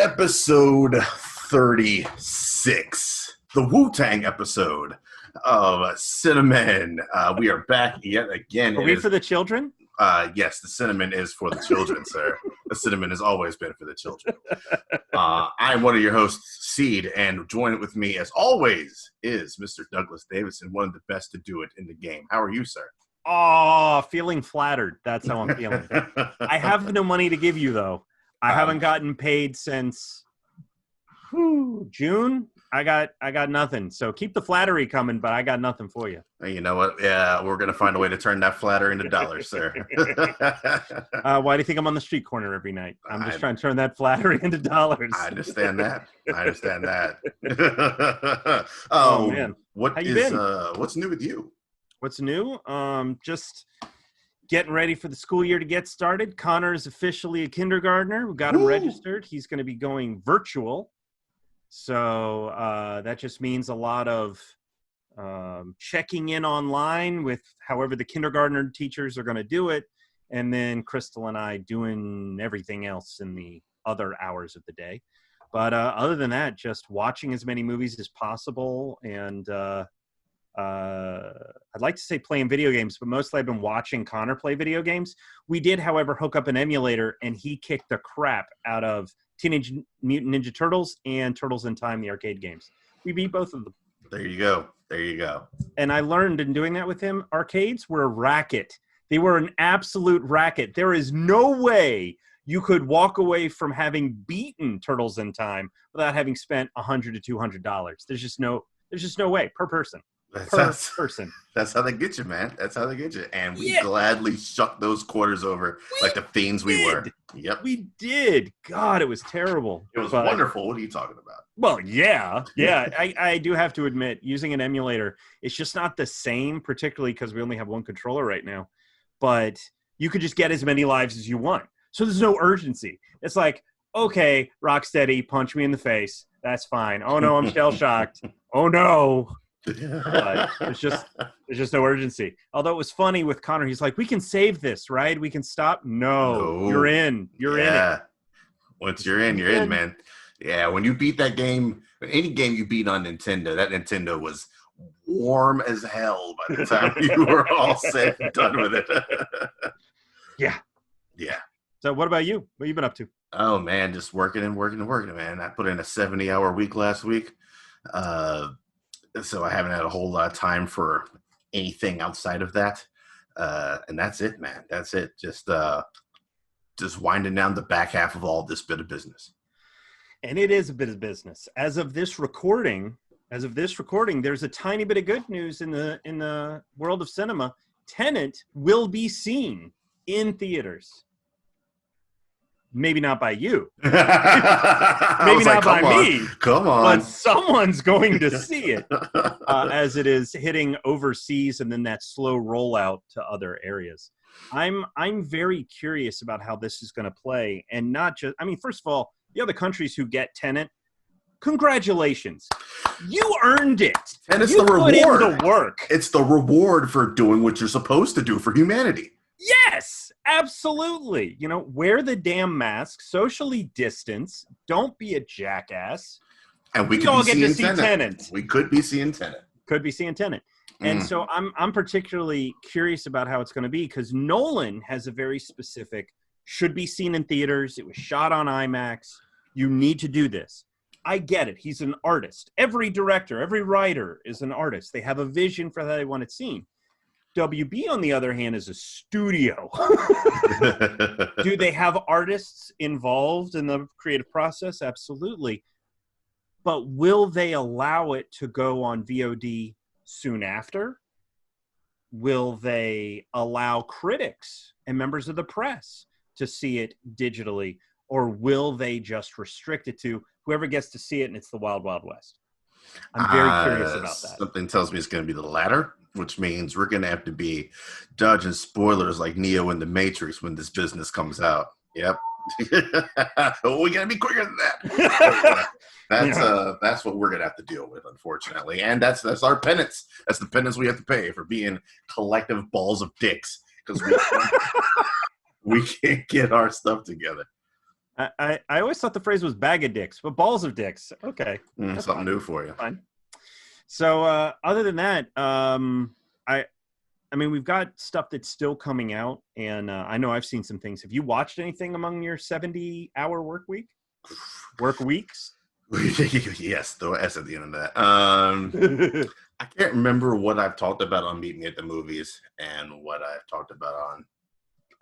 Episode 36, the Wu-Tang episode of Cinnamon. We are back yet again. Are we for the children? Yes, the cinnamon is for the children, sir. The cinnamon has always been for the children. I'm one of your hosts, Seed, and joining with me, as always, is Mr. Douglas Davidson, one of the best to do it in the game. How are you, sir? Oh, feeling flattered. That's how I'm feeling. I have no money to give you, though. I haven't gotten paid since June. I got nothing. So keep the flattery coming, but I got nothing for you. You know what? Yeah, we're going to find a way to turn that flattery into dollars, sir. Why do you think I'm on the street corner every night? I'm just trying to turn that flattery into dollars. I understand that. Oh, man. How you been? What's new with you? What's new? Just getting ready for the school year to get started. Connor is officially a kindergartner. We got him registered. He's going to be going virtual. So that just means a lot of checking in online with however the kindergartner teachers are going to do it. And then Crystal and I doing everything else in the other hours of the day. But other than that, just watching as many movies as possible. And I'd like to say playing video games, but mostly I've been watching Connor play video games. We did, however, hook up an emulator, and he kicked the crap out of Teenage Mutant Ninja Turtles and Turtles in Time, the arcade games. We beat both of them. There you go. And I learned in doing that with him, arcades were a racket. They were an absolute racket. There is no way you could walk away from having beaten Turtles in Time without having spent $100 to $200. There's just no way per person. Person. That's how they get you, man. That's how they get you. And we gladly shucked those quarters over like the fiends we were. Yep. We did. God, it was terrible. It was wonderful. What are you talking about? Well, yeah. I do have to admit, using an emulator, it's just not the same, particularly because we only have one controller right now. But you could just get as many lives as you want. So there's no urgency. It's like, okay, Rocksteady, punch me in the face. That's fine. Oh, no, I'm shell-shocked. Oh, no. But there's just no urgency. Although it was funny with Connor, he's like, we can save this, right? We can stop. No. You're in it. Once you're in, man. Yeah, when you beat that game, any game you beat on Nintendo, that Nintendo was warm as hell by the time you were all said and done with it. Yeah. So what about you? What have you been up to? Oh man, just working, man. I put in a 70-hour week last week. So I haven't had a whole lot of time for anything outside of that. And that's it, man. That's it. Just winding down the back half of all this bit of business. And it is a bit of business. As of this recording, there's a tiny bit of good news in the world of cinema. Tenet will be seen in theaters. Maybe not by you. Maybe not by me. Come on. But someone's going to see it as it is hitting overseas and then that slow rollout to other areas. I'm very curious about how this is going to play. And not just, first of all, the other countries who get Tenet, congratulations. You earned it. And it's the reward. Put in the work. It's the reward for doing what you're supposed to do for humanity. Yes, absolutely. Wear the damn mask, socially distance, don't be a jackass. And we all get to see Tenet. We could be seeing Tenet. And so I'm particularly curious about how it's going to be because Nolan has a very specific, should be seen in theaters. It was shot on IMAX. You need to do this. I get it. He's an artist. Every director, every writer is an artist. They have a vision for how they want it seen. WB, on the other hand, is a studio. Do they have artists involved in the creative process? Absolutely. But will they allow it to go on VOD soon after? Will they allow critics and members of the press to see it digitally? Or will they just restrict it to whoever gets to see it and it's the Wild Wild West? I'm very curious about that. Something tells me it's going to be the latter, which means we're going to have to be dodging spoilers like Neo in the Matrix when this business comes out. Yep. We got to be quicker than that. That's what we're going to have to deal with, unfortunately. And that's our penance. That's the penance we have to pay for being collective balls of dicks because we can't get our stuff together. I always thought the phrase was bag of dicks, but balls of dicks. Okay. Something fine. new for you. Fine. So other than that, I mean, we've got stuff that's still coming out, and I know I've seen some things. Have you watched anything among your 70-hour work weeks? Yes, throw an S at the end of that. I can't remember what I've talked about on Meet Me at the Movies and what I've talked about on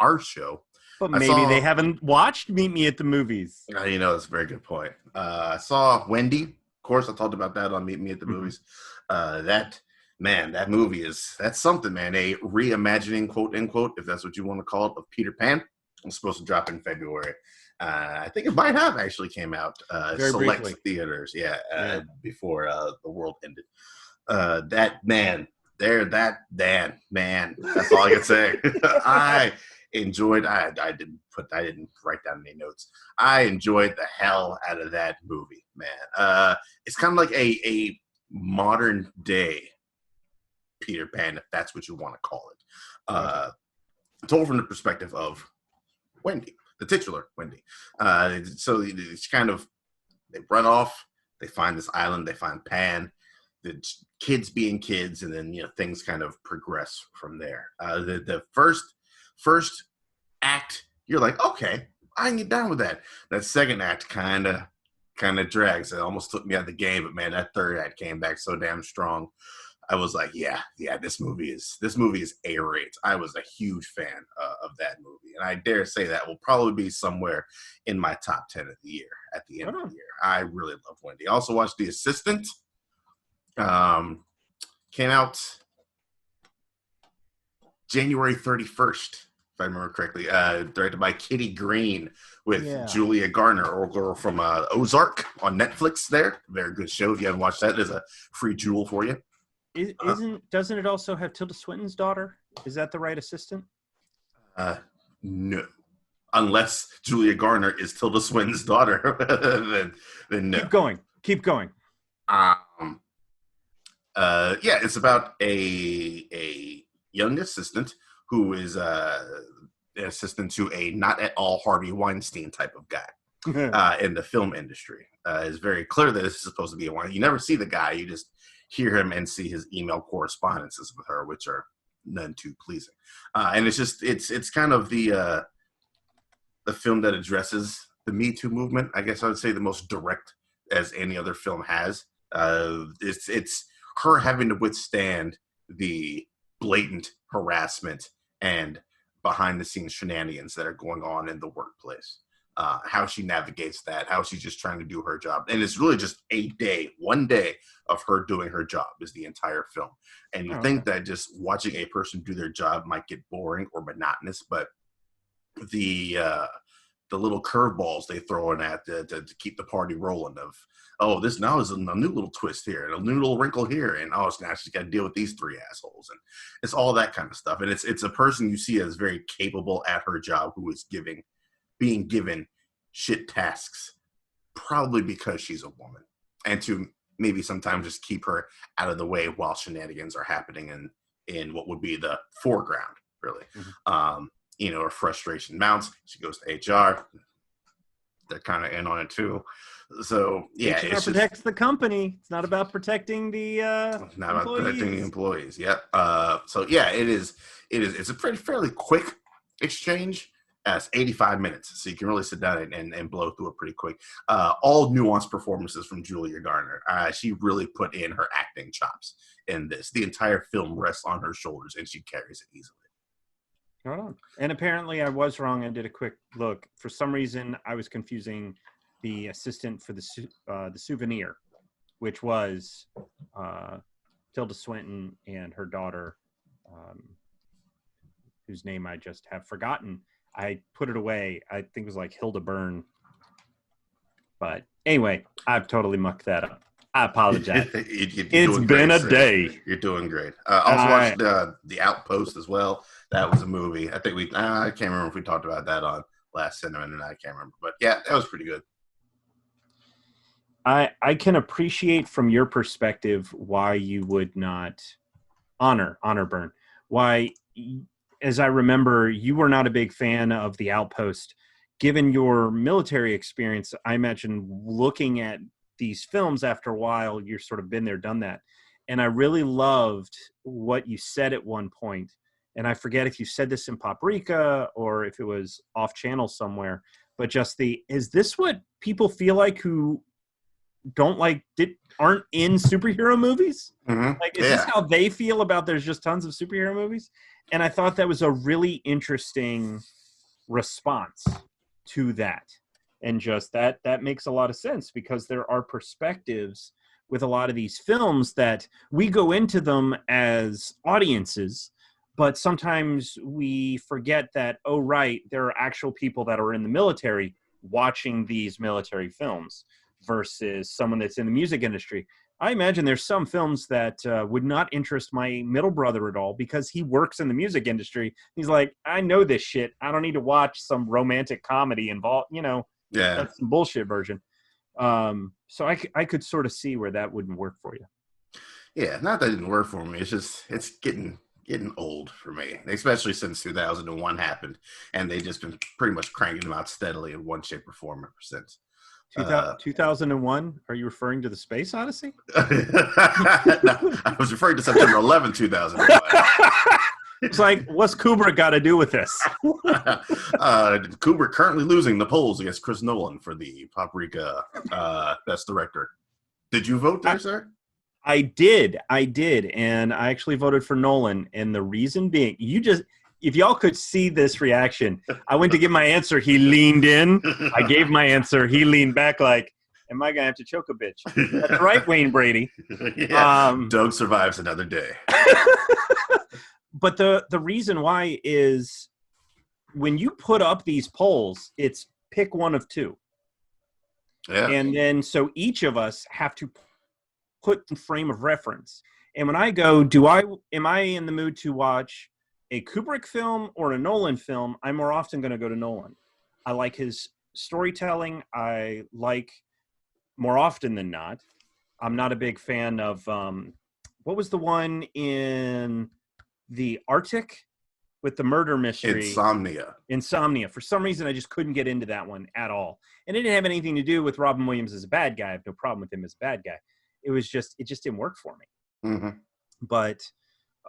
our show. But maybe they haven't watched Meet Me at the Movies. That's a very good point. I saw Wendy. Of course, I talked about that on Meet Me at the Movies. That movie that's something, man. A reimagining, quote unquote, if that's what you want to call it, of Peter Pan. It's supposed to drop in February. I think it might have actually came out select briefly. Theaters, before the world ended. That's all I can say. I enjoyed. I didn't write down any notes. I enjoyed the hell out of that movie, man. It's kind of like a modern day Peter Pan, if that's what you want to call it. Told from the perspective of Wendy, the titular Wendy. So it's kind of, they run off, they find this island, they find Pan, the kids being kids, and then things kind of progress from there. The first act, you're like, okay, I can get down with that. That second act kind of drags. It almost took me out of the game, but man, that third act came back so damn strong. I was like, yeah, this movie is A-rate. I was a huge fan of that movie, and I dare say that will probably be somewhere in my top 10 of the year at the end of the year. I really love Wendy. I also watched The Assistant. Came out January 31st, if I remember correctly. Directed by Kitty Green with Julia Garner, or girl from Ozark on Netflix. There, very good show. If you haven't watched that, there's a free jewel for you. Doesn't it also have Tilda Swinton's daughter? Is that the right assistant? No. Unless Julia Garner is Tilda Swinton's daughter, then no. Keep going. It's about a young assistant who is an assistant to a not at all Harvey Weinstein type of guy in the film industry. It's very clear that this is supposed to be a one. You never see the guy. You just hear him and see his email correspondences with her, which are none too pleasing. And it's kind of the film that addresses the Me Too movement. I guess I would say the most direct as any other film has. It's her having to withstand the blatant harassment and behind the scenes shenanigans that are going on in the workplace. How she navigates that, how she's just trying to do her job. And it's really just one day of her doing her job is the entire film. And you think that just watching a person do their job might get boring or monotonous, but the little curveballs they throw in at to keep the party rolling of, this now is a new little twist here and a new little wrinkle here. And now she's got to deal with these three assholes. And it's all that kind of stuff. And it's a person you see as very capable at her job who is being given shit tasks, probably because she's a woman, and to maybe sometimes just keep her out of the way while shenanigans are happening in what would be the foreground, really. Her frustration mounts. She goes to HR. They're kind of in on it too. So yeah, HR protects the company. It's not about protecting the not about protecting the employees. Yep. So yeah, it is. It's a fairly quick exchange. It's 85 minutes, so you can really sit down and blow through it pretty quick. All nuanced performances from Julia Garner. She really put in her acting chops in this. The entire film rests on her shoulders, and she carries it easily. Right on. And apparently I was wrong. I did a quick look. For some reason, I was confusing the assistant for the souvenir, which was Tilda Swinton and her daughter, whose name I just have forgotten. I put it away. I think it was like Hilda Byrne. But anyway, I've totally mucked that up. I apologize. It's been a day. You're doing great. Also watched The Outpost as well. That was a movie. I think I can't remember if we talked about that on last Cinema, and I can't remember. But yeah, that was pretty good. I can appreciate from your perspective why you would not honor Byrne. Why, as I remember, you were not a big fan of The Outpost, given your military experience, I imagine looking at these films after a while, you're sort of been there, done that. And I really loved what you said at one point. And I forget if you said this in Paprika or if it was off channel somewhere, but just is this what people feel like who aren't in superhero movies? Mm-hmm. Like, is this how they feel about there's just tons of superhero movies? And I thought that was a really interesting response to that. And just that makes a lot of sense, because there are perspectives with a lot of these films that we go into them as audiences, but sometimes we forget that, oh, right, there are actual people that are in the military watching these military films versus someone that's in the music industry. I imagine there's some films that would not interest my middle brother at all because he works in the music industry. He's like, I know this shit. I don't need to watch some romantic comedy involved, that's some bullshit version. So I could sort of see where that wouldn't work for you. Yeah, not that it didn't work for me. It's just, it's getting old for me, especially since 2001 happened. And they've just been pretty much cranking them out steadily in one shape or form ever since. 2001? Are you referring to the Space Odyssey? No, I was referring to September 11, 2001. It's like, what's Kubrick got to do with this? Kubrick currently losing the polls against Chris Nolan for the Paprika Best Director. Did you vote there, sir? I did. And I actually voted for Nolan. And the reason being, if y'all could see this reaction, I went to give my answer. He leaned in. I gave my answer. He leaned back like, am I going to have to choke a bitch? That's right, Wayne Brady. Yeah, Doug survives another day. But the reason why is when you put up these polls, it's pick one of two. Yeah. And then so each of us have to put in frame of reference. And when I go, am I in the mood to watch a Kubrick film or a Nolan film? I'm more often going to go to Nolan. I like his storytelling. I like, more often than not, I'm not a big fan of, what was the one in the Arctic with the murder mystery? Insomnia. For some reason, I just couldn't get into that one at all. And it didn't have anything to do with Robin Williams as a bad guy. I have no problem with him as a bad guy. It just didn't work for me. Mm-hmm. But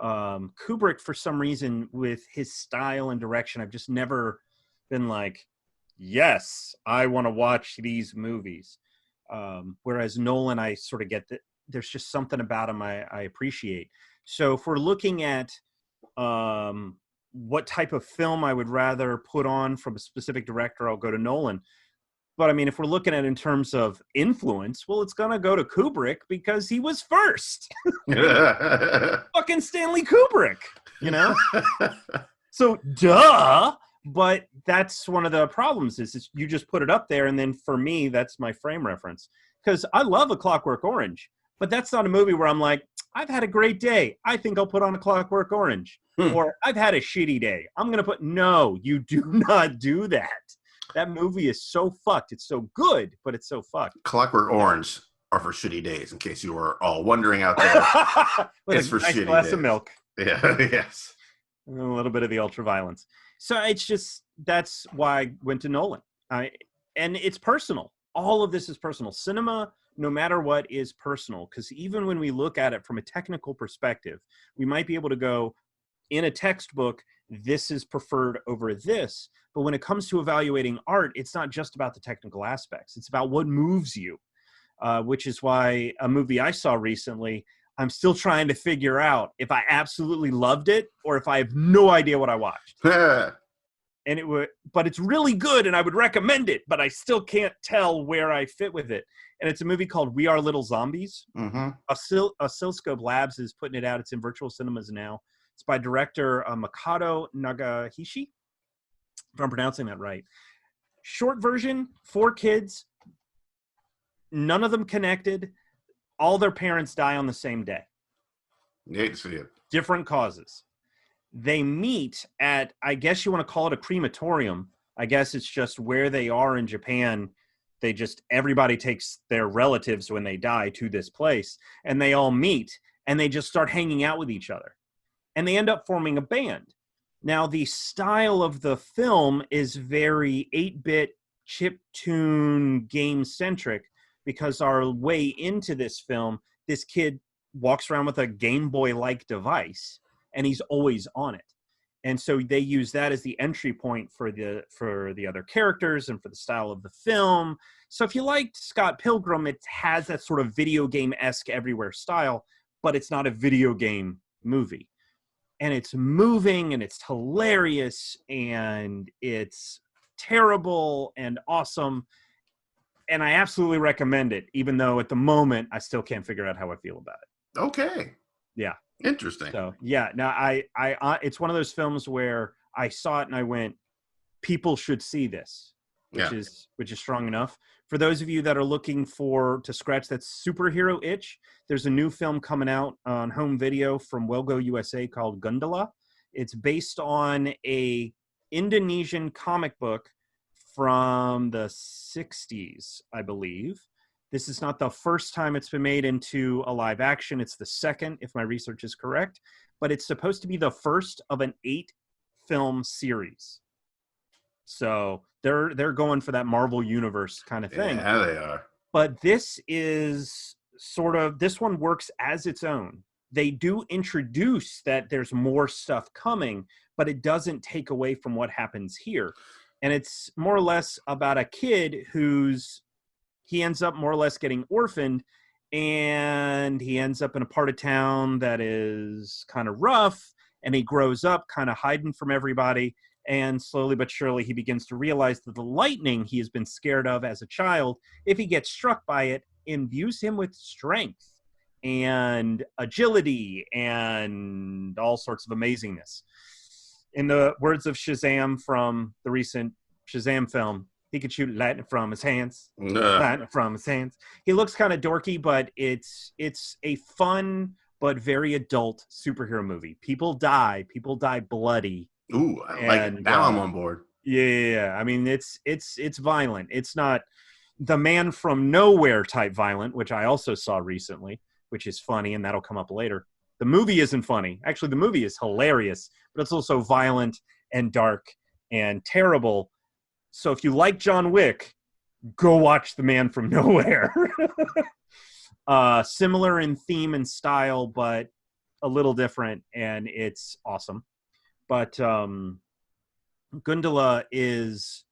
Kubrick, for some reason, with his style and direction, I've just never been like, yes, I want to watch these movies. Whereas Nolan, I sort of get that there's just something about him I appreciate. So if we're looking at what type of film I would rather put on from a specific director, I'll go to Nolan. But I mean, if we're looking at it in terms of influence, well, it's going to go to Kubrick because he was first. Fucking Stanley Kubrick, So, duh. But that's one of the problems is you just put it up there. And then for me, that's my frame reference. Because I love A Clockwork Orange, but that's not a movie where I'm like, I've had a great day. I think I'll put on A Clockwork Orange. Or I've had a shitty day. I'm going to no, you do not do that. That movie is so fucked. It's so good, but it's so fucked. Clockwork Orange are for shitty days, in case you were all wondering out there. It's for nice shitty glass days. Of milk. Yeah, yes. And a little bit of the ultra violence. So it's just, that's why I went to Nolan. And it's personal. All of this is personal. Cinema, no matter what, is personal. Because even when we look at it from a technical perspective, we might be able to go, in a textbook, this is preferred over this. But when it comes to evaluating art, it's not just about the technical aspects. It's about what moves you, which is why a movie I saw recently, I'm still trying to figure out if I absolutely loved it or if I have no idea what I watched. But it's really good and I would recommend it, but I still can't tell where I fit with it. And it's a movie called We Are Little Zombies. Mm-hmm. Oscilloscope Labs is putting it out. It's in virtual cinemas now. It's by director Makoto Nagahishi, if I'm pronouncing that right. Short version, 4 kids, none of them connected. All their parents die on the same day. You hate to see it. Different causes. They meet at, I guess you want to call it a crematorium. I guess it's just where they are in Japan. Everybody takes their relatives when they die to this place, and they all meet, and they just start hanging out with each other. And they end up forming a band. Now, the style of the film is very 8-bit chip tune game centric because our way into this film, this kid walks around with a Game Boy like device and he's always on it. And so they use that as the entry point for the other characters and for the style of the film. So if you liked Scott Pilgrim, it has that sort of video game-esque everywhere style, but it's not a video game movie. And it's moving and it's hilarious and it's terrible and awesome. And I absolutely recommend it, even though at the moment I still can't figure out how I feel about it. Okay. Yeah. Interesting. So yeah, now it's one of those films where I saw it and I went, people should see this, which is strong enough. For those of you that are looking to scratch that superhero itch, there's a new film coming out on home video from Wellgo USA called Gundala. It's based on a Indonesian comic book from the 60s, I believe. This is not the first time it's been made into a live action. It's the second, if my research is correct. But it's supposed to be the first of an 8-film series. So they're going for that Marvel Universe kind of thing. Yeah, they are. But this is this one works as its own. They do introduce that there's more stuff coming, but it doesn't take away from what happens here. And it's more or less about a kid he ends up more or less getting orphaned, and he ends up in a part of town that is kind of rough, and he grows up kind of hiding from everybody, and slowly but surely he begins to realize that the lightning he has been scared of as a child, if he gets struck by it, imbues him with strength and agility and all sorts of amazingness. In the words of Shazam from the recent Shazam film, he could shoot lightning from his hands. Lightning from his hands. He looks kind of dorky, but it's a fun but very adult superhero movie. People die bloody. Ooh, I like it. Now I'm on board. Yeah. I mean, it's violent. It's not the Man from Nowhere type violent, which I also saw recently, which is funny, and that'll come up later. The movie isn't funny. Actually, the movie is hilarious, but it's also violent and dark and terrible. So if you like John Wick, go watch The Man from Nowhere. Similar in theme and style, but a little different, and it's awesome. But Gundala is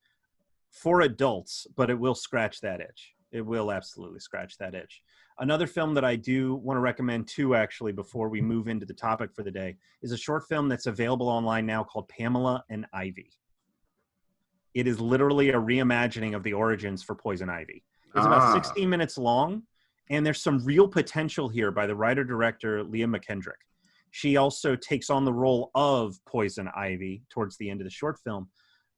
for adults, but it will scratch that itch. It will absolutely scratch that itch. Another film that I do want to recommend too, actually, before we move into the topic for the day, is a short film that's available online now called Pamela and Ivy. It is literally a reimagining of the origins for Poison Ivy. It's about 16 minutes long, and there's some real potential here by the writer-director Leah McKendrick. She also takes on the role of Poison Ivy towards the end of the short film.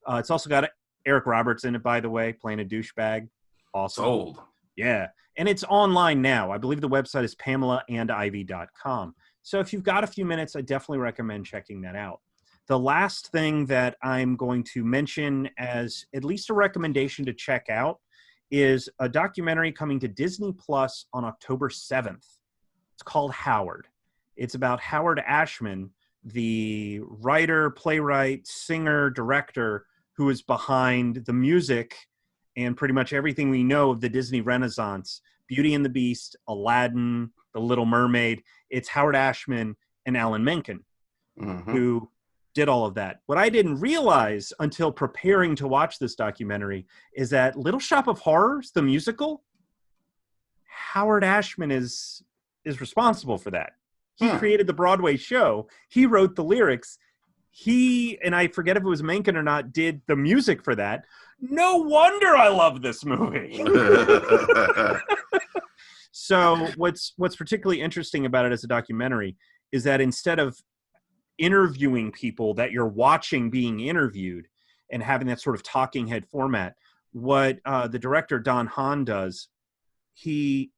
It's also got Eric Roberts in it, by the way, playing a douchebag. Awesome. Sold. Yeah. And it's online now. I believe the website is PamelaandIvy.com. So if you've got a few minutes, I definitely recommend checking that out. The last thing that I'm going to mention as at least a recommendation to check out is a documentary coming to Disney Plus on October 7th. It's called Howard. It's about Howard Ashman, the writer, playwright, singer, director who is behind the music and pretty much everything we know of the Disney Renaissance, Beauty and the Beast, Aladdin, The Little Mermaid. It's Howard Ashman and Alan Menken who did all of that. What I didn't realize until preparing to watch this documentary is that Little Shop of Horrors, the musical, Howard Ashman is responsible for that. He created the Broadway show. He wrote the lyrics. He, and I forget if it was Menken or not, did the music for that. No wonder I love this movie. So what's particularly interesting about it as a documentary is that instead of interviewing people that you're watching being interviewed and having that sort of talking head format, what the director Don Hahn does, he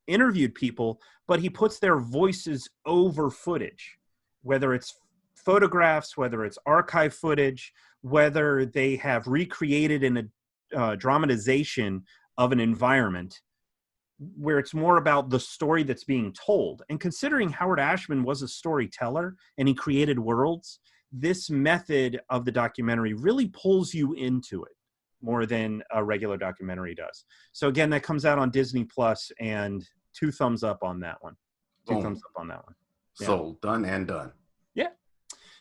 interviewed people, but he puts their voices over footage, whether it's photographs, whether it's archive footage, whether they have recreated in a dramatization of an environment where it's more about the story that's being told. And considering Howard Ashman was a storyteller and he created worlds, this method of the documentary really pulls you into it more than a regular documentary does. So again, that comes out on Disney Plus, and 2 thumbs up on that one. Two Boom. thumbs up on that one. Yeah. Sold, done and done. Yeah.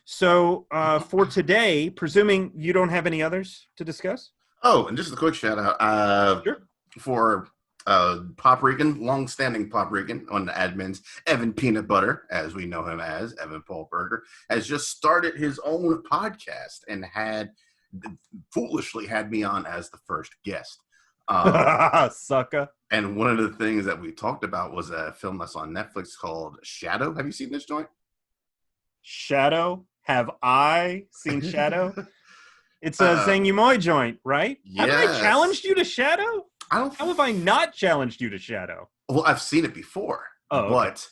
So for today, presuming you don't have any others to discuss? Oh, and just a quick shout out Sure. for Pop Rican, long-standing Pop Rican on the admins, Evan Peanut Butter, as we know him as, Evan Paul Berger, has just started his own podcast and foolishly had me on as the first guest. Sucker. And one of the things that we talked about was a film that's on Netflix called Shadow. Have you seen this joint? Shadow? Have I seen Shadow? It's a Zhang Yimou joint, right? Yes. Haven't I challenged you to Shadow? How have I not challenged you to Shadow? Well, I've seen it before. Oh, okay. But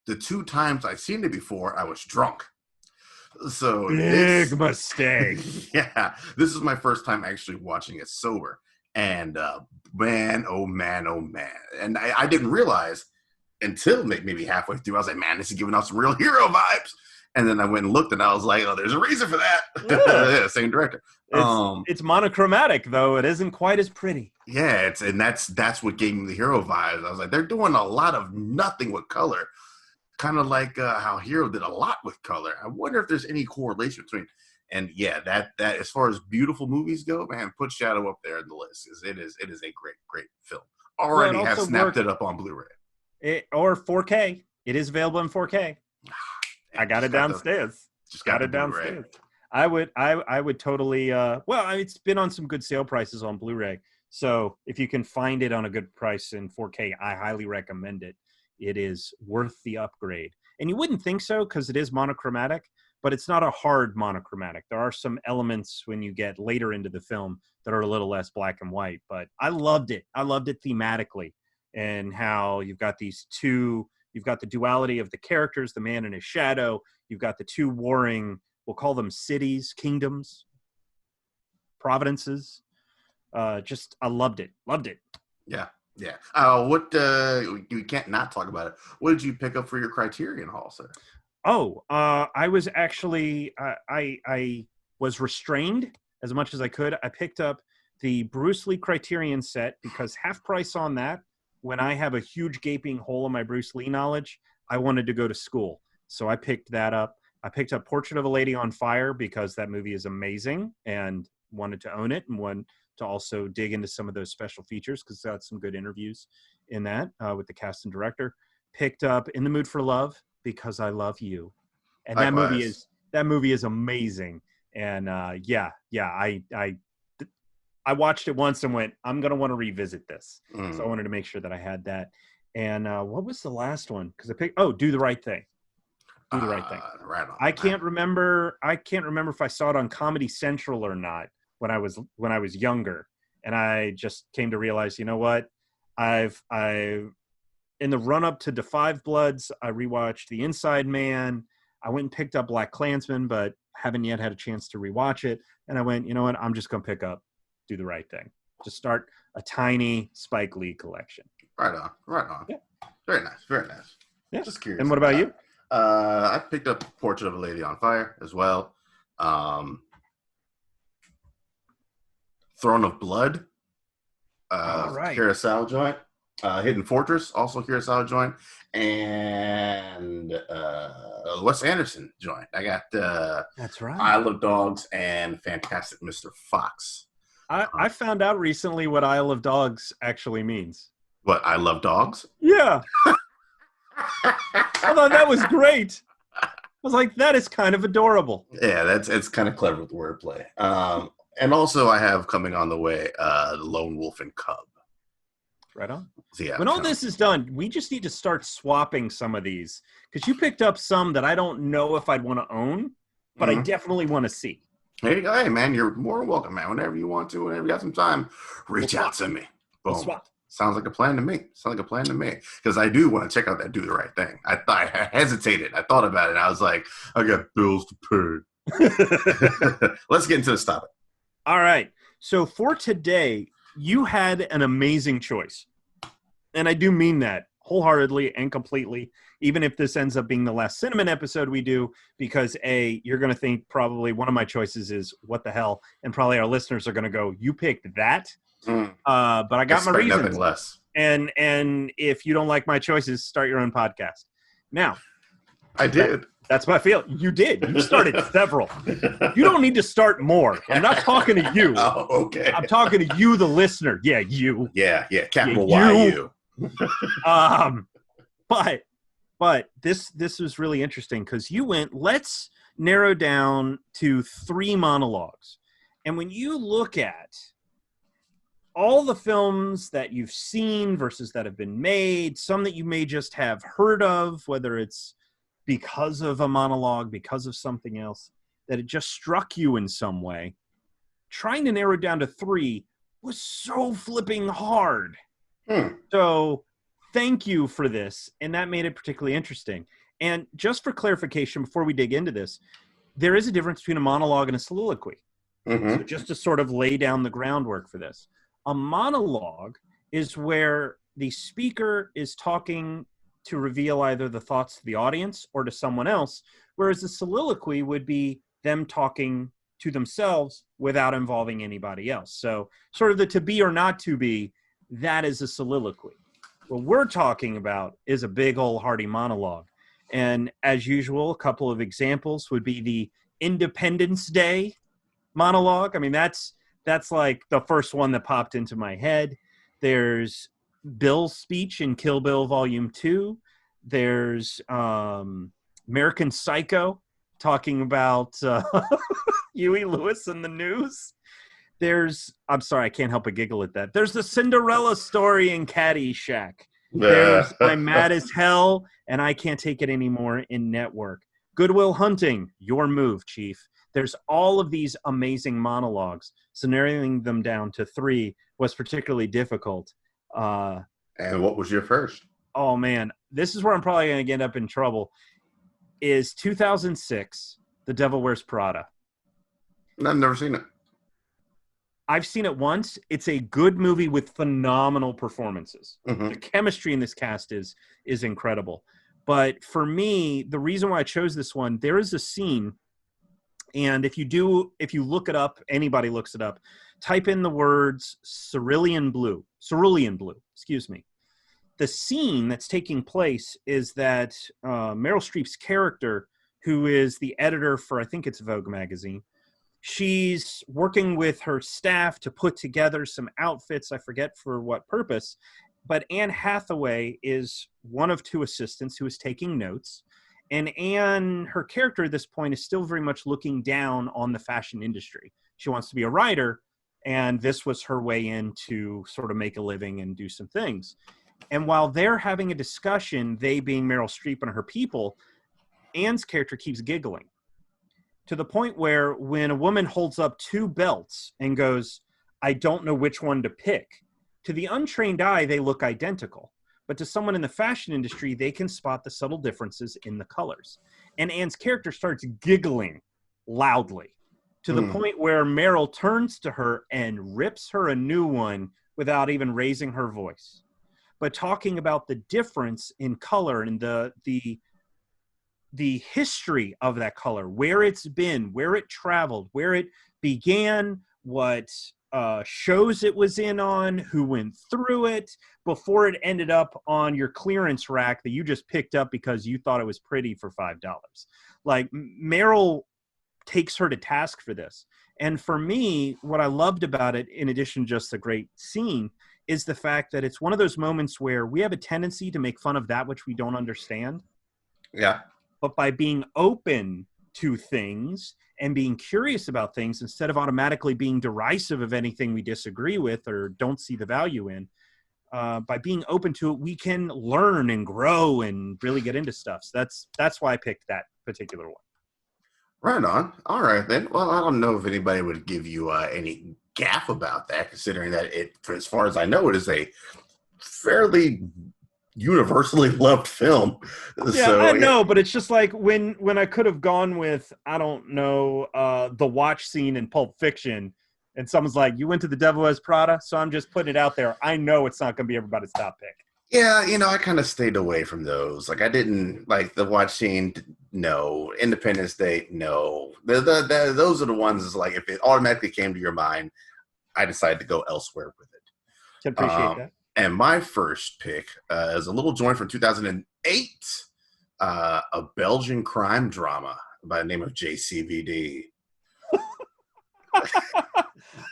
the 2 times I've seen it before, I was drunk. So big mistake. Yeah, this is my first time actually watching it sober. And man, oh man, oh man. And I didn't realize until maybe halfway through, I was like, man, this is giving off some real hero vibes. And then I went and looked, and I was like, oh, there's a reason for that. Yeah, same director. It's monochromatic, though. It isn't quite as pretty. Yeah, that's what gave me the hero vibes. I was like, they're doing a lot of nothing with color. Kind of like how Hero did a lot with color. I wonder if there's any correlation between. And yeah, that as far as beautiful movies go, man, put Shadow up there in the list, because it is a great film. Already have snapped it up on Blu-ray. Or 4K. It is available in 4K. I got it downstairs. Just got it downstairs. I would totally. It's been on some good sale prices on Blu-ray. So if you can find it on a good price in 4K, I highly recommend it. It is worth the upgrade. And you wouldn't think so because it is monochromatic, but it's not a hard monochromatic. There are some elements when you get later into the film that are a little less black and white. But I loved it. I loved it thematically, and how you've got these two. You've got the duality of the characters, the man and his shadow. You've got the 2 warring, we'll call them cities, kingdoms, providences. I loved it. Loved it. Yeah. What you can't not talk about it. What did you pick up for your Criterion haul, sir? I was actually I was restrained as much as I could. I picked up the Bruce Lee Criterion set because half price on that. When I have a huge gaping hole in my Bruce Lee knowledge, I wanted to go to school. So I picked that up. I picked up Portrait of a Lady on Fire because that movie is amazing and wanted to own it, and wanted to also dig into some of those special features because it's got some good interviews in that with the cast and director. Picked up In the Mood for Love because I love you. And Likewise. that movie is amazing. And I watched it once and went, I'm going to want to revisit this. So I wanted to make sure that I had that. And what was the last one? Because I picked, Do the Right Thing. Do the Right Thing. Right on. I can't remember if I saw it on Comedy Central or not when I was younger. And I just came to realize, you know what? I've in the run up to The Five Bloods, I rewatched The Inside Man. I went and picked up Black Klansman, but haven't yet had a chance to rewatch it. And I went, you know what? I'm just going to pick up Do the Right Thing. Just start a tiny Spike Lee collection. Right on. Yeah. Very nice. Yeah. Just curious. And what about you? I picked up Portrait of a Lady on Fire as well. Throne of Blood. Right. Kurosawa joint. Hidden Fortress, also Kurosawa joint. And Wes Anderson joint. I got That's right. Isle of Dogs and Fantastic Mr. Fox. I found out recently what Isle of Dogs actually means. What, I Love Dogs? Yeah. I thought that was great. I was like, that is kind of adorable. Yeah, it's kind of clever with wordplay. And also I have coming on the way The Lone Wolf and Cub. Right on. So yeah, when all this is done, we just need to start swapping some of these. Because you picked up some that I don't know if I'd want to own, but I definitely want to see. There you go. Hey, man, you're more than welcome, man. Whenever you want to, whenever you got some time, reach out to me. Boom. We'll swap. Sounds like a plan to me. Because I do want to check out that Do the Right Thing. I hesitated. I thought about it. I was like, I got bills to pay. Let's get into this topic. All right. So for today, you had an amazing choice. And I do mean that wholeheartedly and completely, even if this ends up being the last Cinnamon episode we do, because you're going to think probably one of my choices is what the hell, and probably our listeners are going to go, you picked that. But I got my reasons. Nothing less. And if you don't like my choices, start your own podcast. Now, I did. That's my feel. You did. You started several. You don't need to start more. I'm not talking to you. Oh, okay. I'm talking to you, the listener. Yeah, you. Yeah. Capital Yeah, YU. But this was really interesting because you went, let's narrow down to 3 monologues. And when you look at all the films that you've seen versus that have been made, some that you may just have heard of, whether it's because of a monologue, because of something else, that it just struck you in some way, trying to narrow it down to 3 was so flipping hard. So thank you for this, and that made it particularly interesting. And just for clarification, before we dig into this, there is a difference between a monologue and a soliloquy. So just to sort of lay down the groundwork for this. A monologue is where the speaker is talking to reveal either the thoughts to the audience or to someone else, whereas a soliloquy would be them talking to themselves without involving anybody else. So sort of the to be or not to be, that is a soliloquy. What we're talking about is a big old hearty monologue. And as usual, a couple of examples would be the Independence Day monologue. I mean, that's like the first one that popped into my head. There's Bill's speech in Kill Bill Volume 2. There's American Psycho talking about Huey Lewis and the news. I'm sorry, I can't help but giggle at that. There's the Cinderella story in Caddyshack. There's I'm Mad as Hell, and I Can't Take It Anymore in Network. Good Will Hunting, Your Move, Chief. There's all of these amazing monologues. So narrowing them down to 3 was particularly difficult. And what was your first? Oh, man. This is where I'm probably going to end up in trouble. Is 2006, The Devil Wears Prada. I've never seen it. I've seen it once. It's a good movie with phenomenal performances. The chemistry in this cast is incredible. But for me, the reason why I chose this one, there is a scene, and if you look it up, anybody looks it up, type in the words cerulean blue, excuse me. The scene that's taking place is that Meryl Streep's character, who is the editor for, I think it's Vogue magazine, she's working with her staff to put together some outfits, I forget for what purpose, but Anne Hathaway is one of 2 assistants who is taking notes. And Anne, her character at this point, is still very much looking down on the fashion industry. She wants to be a writer, and this was her way in to sort of make a living and do some things. And while they're having a discussion, they being Meryl Streep and her people, Anne's character keeps giggling to the point where when a woman holds up 2 belts and goes, I don't know which one to pick, to the untrained eye, they look identical. But to someone in the fashion industry, they can spot the subtle differences in the colors. And Anne's character starts giggling loudly to the point where Meryl turns to her and rips her a new one without even raising her voice. But talking about the difference in color and the history of that color, where it's been, where it traveled, where it began, what shows it was in on, who went through it, before it ended up on your clearance rack that you just picked up because you thought it was pretty for $5. Like, Meryl takes her to task for this. And for me, what I loved about it, in addition to just the great scene, is the fact that it's one of those moments where we have a tendency to make fun of that which we don't understand. Yeah. But by being open to things and being curious about things, instead of automatically being derisive of anything we disagree with or don't see the value in, by being open to it, we can learn and grow and really get into stuff. So that's why I picked that particular one. Right on. All right, then. Well, I don't know if anybody would give you any gaff about that, considering that it, as far as I know, it is a fairly universally loved film. Yeah, so, I know, but it's just like when I could have gone with, I don't know, the watch scene in Pulp Fiction, and someone's like, you went to The Devil Wears Prada, so I'm just putting it out there. I know it's not going to be everybody's top pick. Yeah, I kind of stayed away from those. Like, I didn't like the watch scene. No, Independence Day. No, those are the ones. Is like if it automatically came to your mind, I decided to go elsewhere with To it. appreciate that. And my first pick is a little joint from 2008, a Belgian crime drama by the name of JCVD.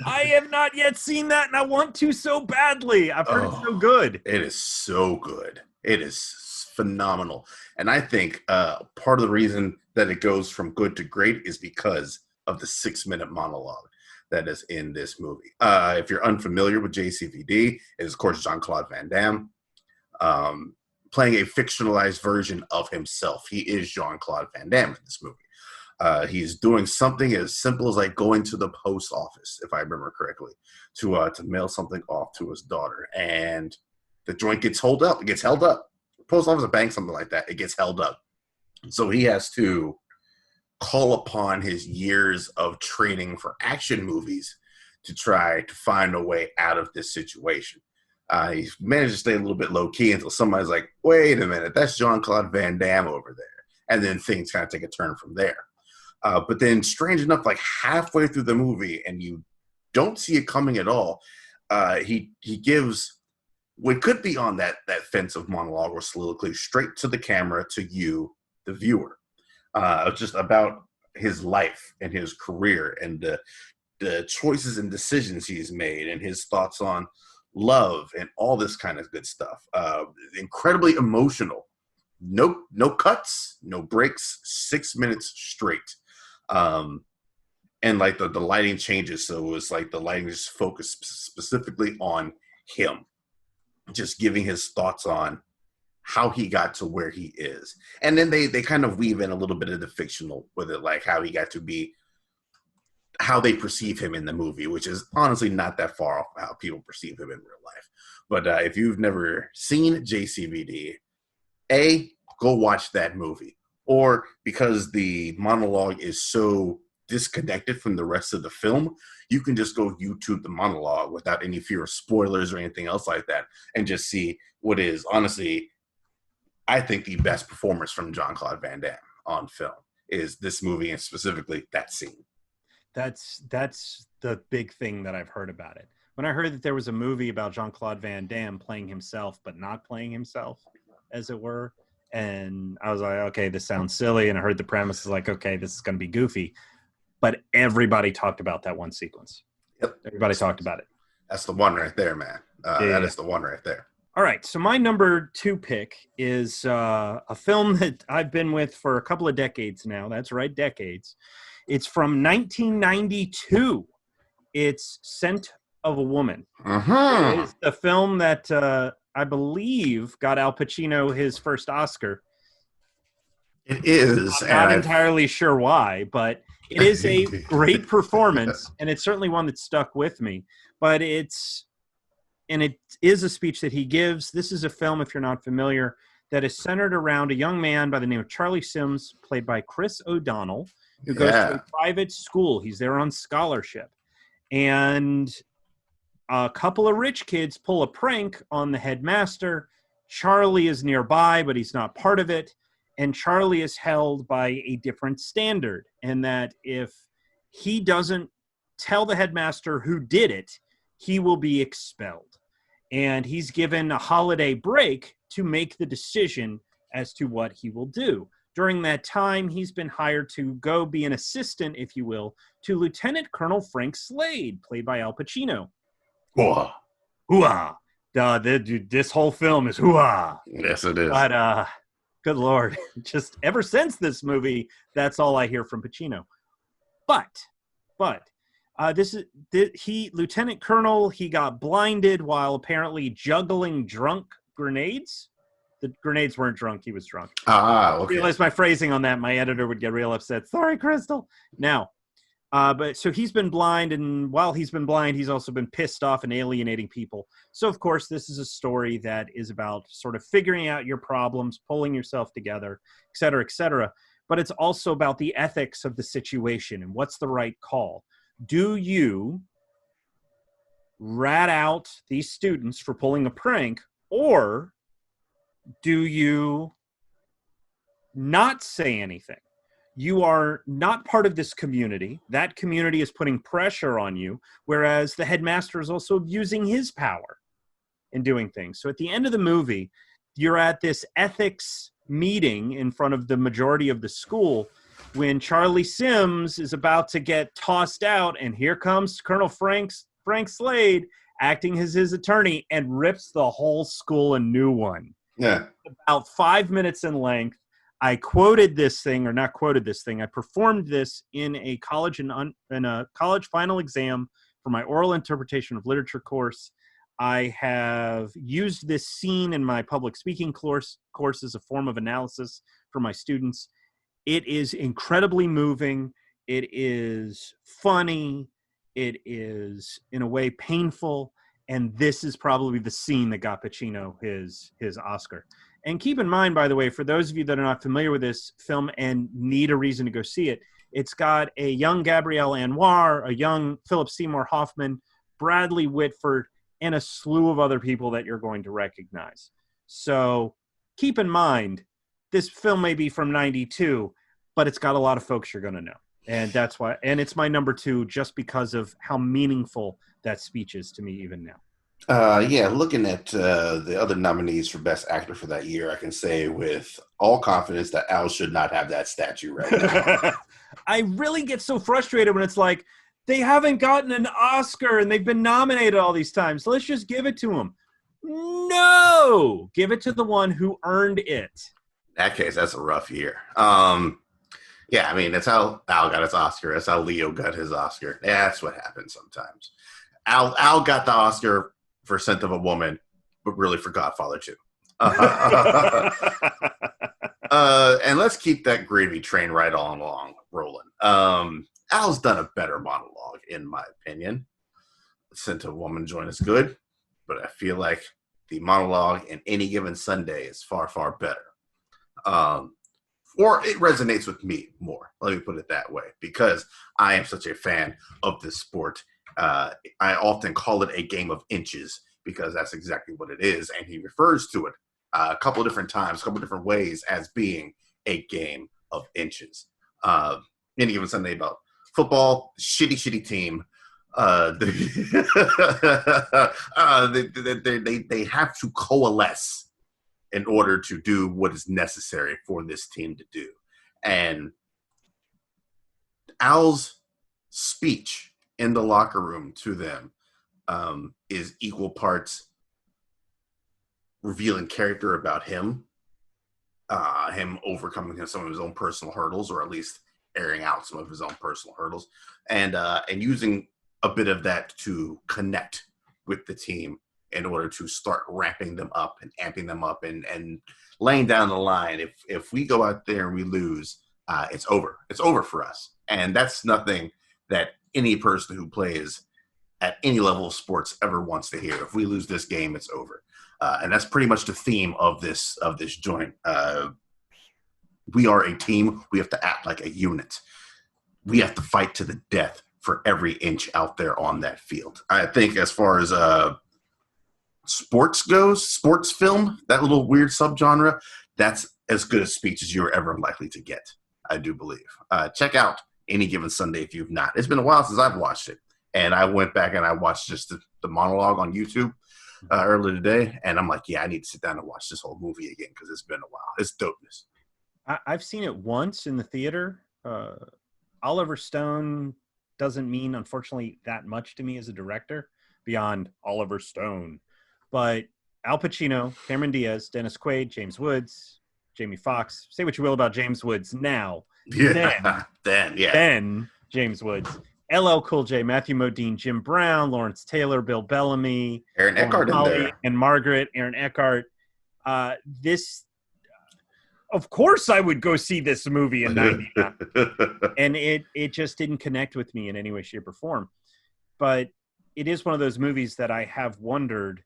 I have not yet seen that, and I want to so badly. I've heard it's so good. It is so good. It is phenomenal. And I think part of the reason that it goes from good to great is because of the 6-minute monologue that is in this movie. If you're unfamiliar with JCVD, it is, of course, Jean-Claude Van Damme playing a fictionalized version of himself. He is Jean-Claude Van Damme in this movie. He's doing something as simple as like going to the post office, if I remember correctly, to mail something off to his daughter, and the joint gets held up. It gets held up. Post office, a bank, something like that. It gets held up, so he has to call upon his years of training for action movies to try to find a way out of this situation. He managed to stay a little bit low key until somebody's like, "Wait a minute, that's Jean-Claude Van Damme over there," and then things kind of take a turn from there. But then, strange enough, like halfway through the movie, and you don't see it coming at all, he gives what could be on that fence of monologue or soliloquy straight to the camera, to you, the viewer, just about his life and his career and the choices and decisions he's made and his thoughts on love and all this kind of good stuff. Incredibly emotional. No cuts, no breaks, 6 minutes straight. And like the lighting changes, so it's like the lighting is focused specifically on him, just giving his thoughts on how he got to where he is. And then they kind of weave in a little bit of the fictional with it, like how he got to be, how they perceive him in the movie, which is honestly not that far off how people perceive him in real life. But if you've never seen JCVD, go watch that movie. Or because the monologue is so disconnected from the rest of the film, you can just go YouTube the monologue without any fear of spoilers or anything else like that, and just see what is honestly, I think, the best performance from Jean-Claude Van Damme on film is this movie, and specifically that scene. That's the big thing that I've heard about it. When I heard that there was a movie about Jean-Claude Van Damme playing himself, but not playing himself, as it were, and I was like, okay, this sounds silly. And I heard the premise is like, okay, this is going to be goofy. But everybody talked about that one sequence. Yep. Everybody talked about it. That's the one right there, man. That is the one right there. All right. So my number 2 pick is a film that I've been with for a couple of decades now. That's right, decades. It's from 1992. It's Scent of a Woman. Uh-huh. It's the film that I believe got Al Pacino his first Oscar. It is. I'm not entirely sure why, but it is a great performance, and it's certainly one that stuck with me. But it is a speech that he gives. This is a film, if you're not familiar, that is centered around a young man by the name of Charlie Sims, played by Chris O'Donnell, who goes to a private school. He's there on scholarship. And a couple of rich kids pull a prank on the headmaster. Charlie is nearby, but he's not part of it. And Charlie is held by a different standard, and that if he doesn't tell the headmaster who did it, he will be expelled. And he's given a holiday break to make the decision as to what he will do. During that time, he's been hired to go be an assistant, if you will, to Lieutenant Colonel Frank Slade, played by Al Pacino. Hoo-ah. Hoo-ah. This whole film is hoo-ah. Yes, it is. But, good Lord, just ever since this movie, that's all I hear from Pacino. But, Lieutenant Colonel, he got blinded while apparently juggling drunk grenades. The grenades weren't drunk, he was drunk. Okay. I realized my phrasing on that, my editor would get real upset. Sorry, Crystal. Now, but so he's been blind, and while he's been blind, he's also been pissed off and alienating people. So, of course, this is a story that is about sort of figuring out your problems, pulling yourself together, et cetera, et cetera. But it's also about the ethics of the situation and what's the right call. Do you rat out these students for pulling a prank, or do you not say anything? You are not part of this community. That community is putting pressure on you, whereas the headmaster is also abusing his power in doing things. So at the end of the movie, you're at this ethics meeting in front of the majority of the school when Charlie Sims is about to get tossed out, and here comes Colonel Frank Slade acting as his attorney and rips the whole school a new one. Yeah. About 5 minutes in length. I quoted this thing, or not quoted this thing. I performed this in a college in a college final exam for my oral interpretation of literature course. I have used this scene in my public speaking course as a form of analysis for my students. It is incredibly moving. It is funny. It is, in a way, painful. And this is probably the scene that got Pacino his Oscar. And keep in mind, by the way, for those of you that are not familiar with this film and need a reason to go see it, it's got a young Gabrielle Anwar, a young Philip Seymour Hoffman, Bradley Whitford, and a slew of other people that you're going to recognize. So keep in mind, this film may be from 92, but it's got a lot of folks you're going to know. And that's why, and it's my number 2 just because of how meaningful that speech is to me even now. Yeah, looking at the other nominees for Best Actor for that year, I can say with all confidence that Al should not have that statue right now. I really get so frustrated when it's like, they haven't gotten an Oscar and they've been nominated all these times. So let's just give it to them. No! Give it to the one who earned it. In that case, that's a rough year. Yeah, I mean, that's how Al got his Oscar. That's how Leo got his Oscar. That's what happens sometimes. Al got the Oscar for Scent of a Woman, but really for Godfather 2. And let's keep that gravy train right on along rolling. Al's done a better monologue, in my opinion. Scent of a Woman joint is good, but I feel like the monologue in Any Given Sunday is far, far better. Or it resonates with me more. Let me put it that way, because I am such a fan of this sport. I often call it a game of inches because that's exactly what it is. And he refers to it a couple of different times, a couple of different ways as being a game of inches. Any Given Sunday about football, shitty team. They have to coalesce in order to do what is necessary for this team to do. And Al's speech in the locker room to them is equal parts revealing character about him, him overcoming some of his own personal hurdles, or at least airing out some of his own personal hurdles, and using a bit of that to connect with the team in order to start ramping them up and amping them up and laying down the line. If we go out there and we lose, it's over. It's over for us. And that's nothing that any person who plays at any level of sports ever wants to hear. If we lose this game, it's over. And that's pretty much the theme of this joint. We are a team. We have to act like a unit. We have to fight to the death for every inch out there on that field. I think as far as sports goes, sports film, that little weird subgenre, that's as good a speech as you're ever likely to get, I do believe. Check out Any Given Sunday if you've not. It's been a while since I've watched it. And I went back and I watched just the monologue on YouTube earlier today. And I'm like, yeah, I need to sit down and watch this whole movie again because it's been a while. It's dopeness. I've seen it once in the theater. Oliver Stone doesn't mean, unfortunately, that much to me as a director beyond Oliver Stone. But Al Pacino, Cameron Diaz, Dennis Quaid, James Woods, Jamie Foxx. Say what you will about James Woods now. Yeah, Then James Woods. LL Cool J, Matthew Modine, Jim Brown, Lawrence Taylor, Bill Bellamy, Aaron Eckhart in there, and Margaret, Aaron Eckhart. Of course I would go see this movie in 99. And it just didn't connect with me in any way, shape, or form. But it is one of those movies that I have wondered,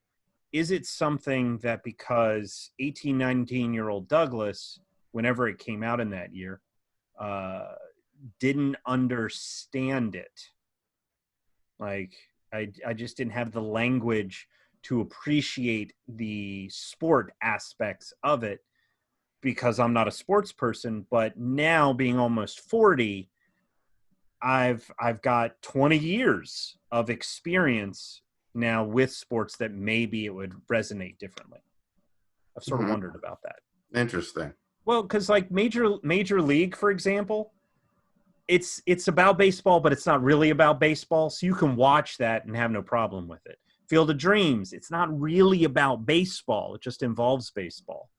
is it something that because 18, 19-year-old Douglas, whenever it came out in that year, didn't understand it? Like, I just didn't have the language to appreciate the sport aspects of it because I'm not a sports person. But now being almost 40, I've got 20 years of experience now with sports that maybe it would resonate differently. I've sort of wondered about that. Interesting. Well, because like Major League, for example, it's about baseball, but it's not really about baseball. So you can watch that and have no problem with it. Field of Dreams, it's not really about baseball. It just involves baseball.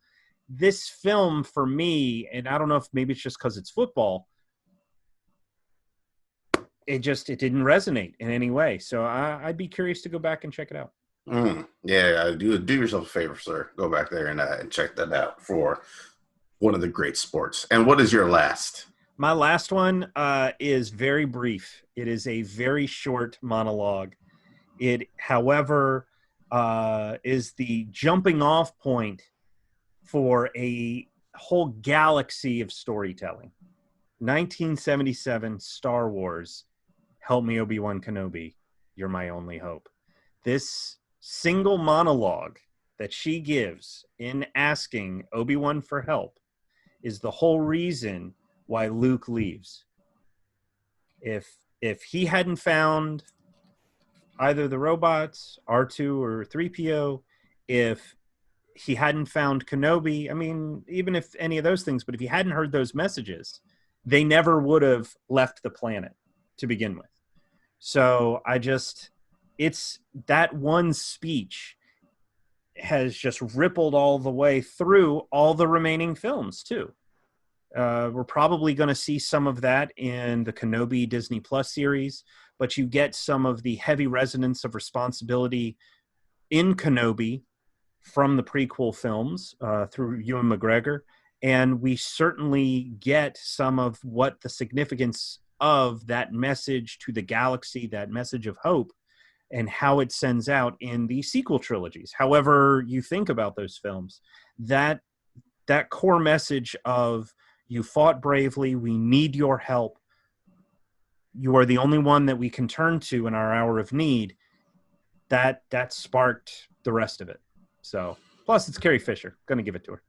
This film for me, and I don't know if maybe it's just because it's football, it didn't resonate in any way. So I'd be curious to go back and check it out. Yeah, do yourself a favor, sir. Go back there and check that out for one of the great sports. And what is your last? My last one is very brief. It is a very short monologue. It, however, is the jumping off point for a whole galaxy of storytelling. 1977 Star Wars, Help Me, Obi-Wan Kenobi, You're My Only Hope. This single monologue that she gives in asking Obi-Wan for help is the whole reason why Luke leaves. If he hadn't found either the robots, R2 or 3PO, if he hadn't found Kenobi, I mean, even if any of those things, but if he hadn't heard those messages, they never would have left the planet to begin with. So it's that one speech has just rippled all the way through all the remaining films too. We're probably going to see some of that in the Kenobi Disney Plus series, but you get some of the heavy resonance of responsibility in Kenobi from the prequel films through Ewan McGregor. And we certainly get some of what the significance of that message to the galaxy, that message of hope, and how it sends out in the sequel trilogies. However you think about those films, that core message of you fought bravely, we need your help, you are the only one that we can turn to in our hour of need, that sparked the rest of it. So, plus it's Carrie Fisher. Going to give it to her.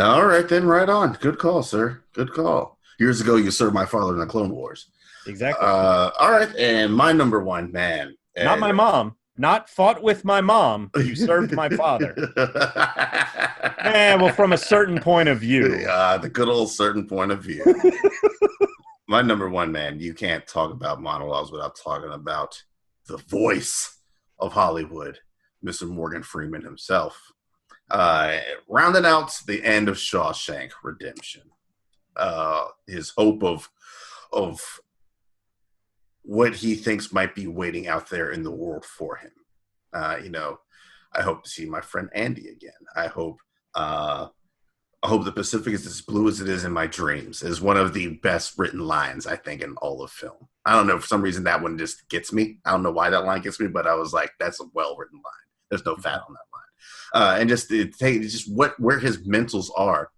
All right, then, right on. Good call, sir. Good call. Years ago, you served my father in the Clone Wars. Exactly. All right, and my number one, man. Not my mom. Not fought with my mom. You served my father. Well, from a certain point of view. The good old certain point of view. My number one, man, you can't talk about monologues without talking about the voice of Hollywood, Mr. Morgan Freeman himself. Rounding out the end of Shawshank Redemption. His hope of what he thinks might be waiting out there in the world for him. I hope to see my friend Andy again. I hope the Pacific is as blue as it is in my dreams is one of the best written lines, I think, in all of film. I don't know, for some reason that one just gets me. I don't know why that line gets me, but I was like, that's a well-written line. There's no fat on that line. And just where his mentals are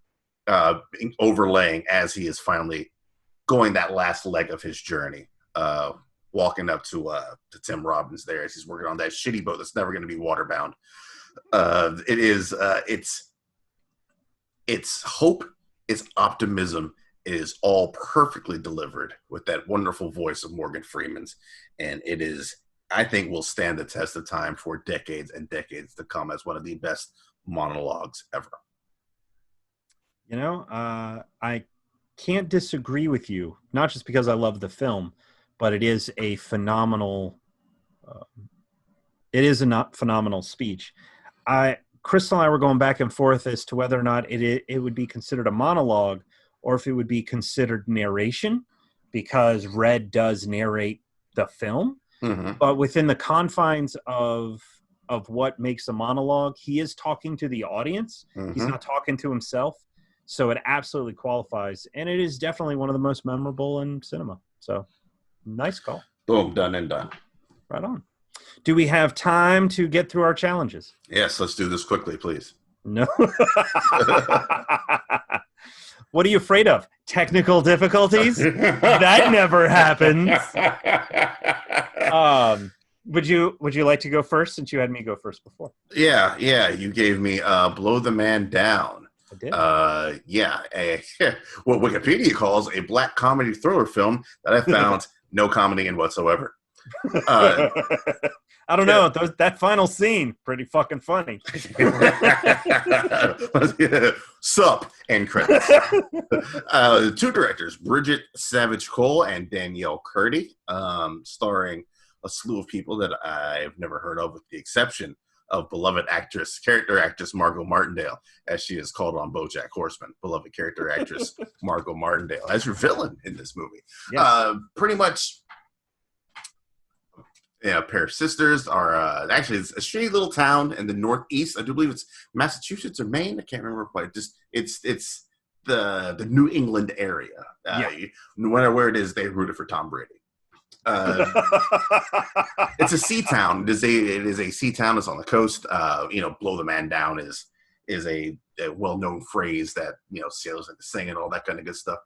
overlaying as he is finally going that last leg of his journey, walking up to Tim Robbins there as he's working on that shitty boat that's never going to be waterbound. It's hope, it's optimism, it is all perfectly delivered with that wonderful voice of Morgan Freeman's, and it is, I think, will stand the test of time for decades and decades to come as one of the best monologues ever. I can't disagree with you, not just because I love the film, but it is a phenomenal phenomenal speech. Crystal and I were going back and forth as to whether or not it would be considered a monologue or if it would be considered narration, because Red does narrate the film. Mm-hmm. But within the confines of what makes a monologue, he is talking to the audience. Mm-hmm. He's not talking to himself. So it absolutely qualifies. And it is definitely one of the most memorable in cinema. So nice call. Boom, done and done. Right on. Do we have time to get through our challenges? Yes, let's do this quickly, please. No. What are you afraid of? Technical difficulties? That never happens. Would you like to go first since you had me go first before? Yeah, yeah. You gave me Blow the Man Down. I did. What Wikipedia calls a black comedy thriller film that I found no comedy in whatsoever. Uh, I don't know. That final scene, pretty fucking funny. Sup, end credits. Two directors, Bridget Savage Cole and Danielle Curdy, starring a slew of people that I've never heard of, with the exception of beloved character actress Margot Martindale, as she is called on BoJack Horseman. Beloved character actress Margot Martindale as your villain in this movie. Yes. Pretty much. Yeah, a pair of sisters are actually, it's a shitty little town in the Northeast. I do believe it's Massachusetts or Maine. I can't remember quite. Just it's the New England area. No matter where it is, they rooted for Tom Brady. It's a sea town. It is a sea town. It's on the coast. Blow the man down is a well-known phrase that sailors like to sing and all that kind of good stuff.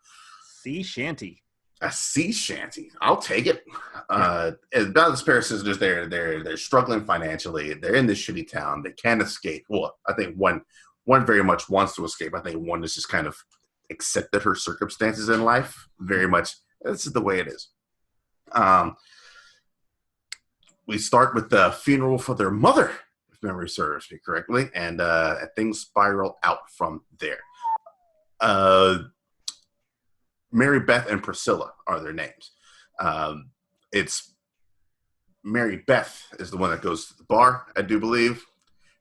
Sea shanty. A sea shanty. I'll take it. About this pair of sisters, they're struggling financially. They're in this shitty town. They can't escape. Well, I think one very much wants to escape. I think one has just kind of accepted her circumstances in life. Very much, this is the way it is. We start with the funeral for their mother, if memory serves me correctly, and things spiral out from there. Mary Beth and Priscilla are their names. It's Mary Beth is the one that goes to the bar, I do believe,